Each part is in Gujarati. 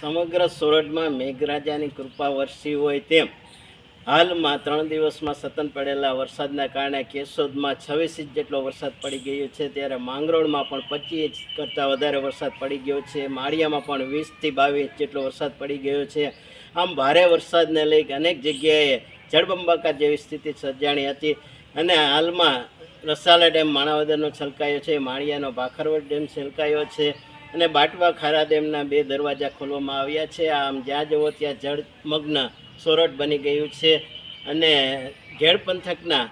સમગ્ર સોરઠમાં મેઘરાજાની કૃપા વરસી હોય તેમ હાલમાં 3 દિવસમાં સતત પડેલા વરસાદના કારણે કેશોદમાં 26 ઇંચ જેટલો વરસાદ પડી ગયો છે, ત્યારે માંગરોળમાં પણ 25 ઇંચ કરતાં વધારે વરસાદ પડી ગયો છે. માળિયામાં પણ 20 થી 22 ઇંચ જેટલો વરસાદ પડી ગયો છે. આમ ભારે વરસાદને લઈ અનેક જગ્યાએ જળબંબાકાર જેવી સ્થિતિ સર્જાણી હતી અને હાલમાં રસાલા ડેમ માણાવદરનો છલકાયો છે, માળિયાનો ભાખરવડ ડેમ છલકાયો છે અને બાટવા ખારા ડેમના 2 દરવાજા ખોલવામાં આવ્યા છે. આમ જ્યાં જવો ત્યાં જળમગ્ન સોરઠ બની ગયું છે અને ઘેડ પંથકના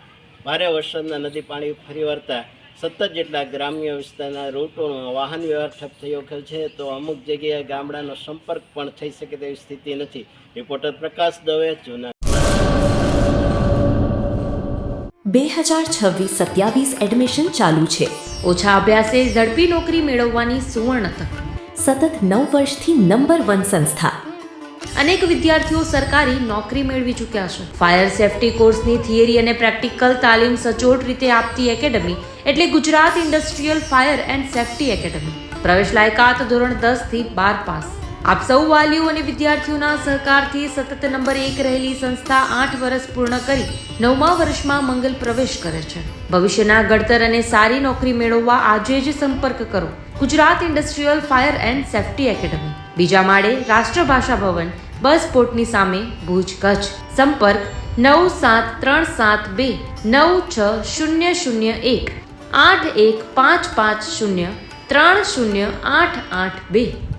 ભારે વરસાદના નદી પાણી ફરી વળતા 70 જેટલા ગ્રામ્ય વિસ્તારના રૂટોનો વાહન વ્યવહાર ઠપ થયો છે, તો અમુક જગ્યાએ ગામડાનો સંપર્ક પણ થઈ શકે તેવી સ્થિતિ નથી. રિપોર્ટર પ્રકાશ દવે, જૂનાગઢ. 2026-27 એડમિશન ચાલુ છે. ઓછા અભ્યાસે ઝડપી નોકરી મેળવવાની સુવર્ણ તક. સતત 9 વર્ષથી નંબર 1 સંસ્થા. અનેક વિદ્યાર્થીઓ સરકારી નોકરી મેળવી ચૂક્યા છે. ફાયર સેફટી કોર્સની થિયરી અને પ્રેક્ટિકલ તાલીમ સચોટ રીતે આપતી એકેડમી એટલે Gujarat industrial fire and safety academy. પ્રવેશ લાયકાત ધોરણ 10 થી 12 પાસ. આપ સૌ વાલીઓ અને વિદ્યાર્થીઓના સહકારથી સતત નંબર 1 રહેલી સંસ્થા 8 વર્ષ પૂર્ણ કરી 9મા વર્ષમાં મંગલ પ્રવેશ કરે છે. ભવિષ્યના ઘડતર અને સારી નોકરી મેળવવા આજે જ સંપર્ક કરો Gujarat industrial fire and safety academy, બીજા માળે રાષ્ટ્રભાષા ભવન, બસ પોર્ટની સામે, ભુજ, કચ્છ. સંપર્ક 9737296001 8155030882.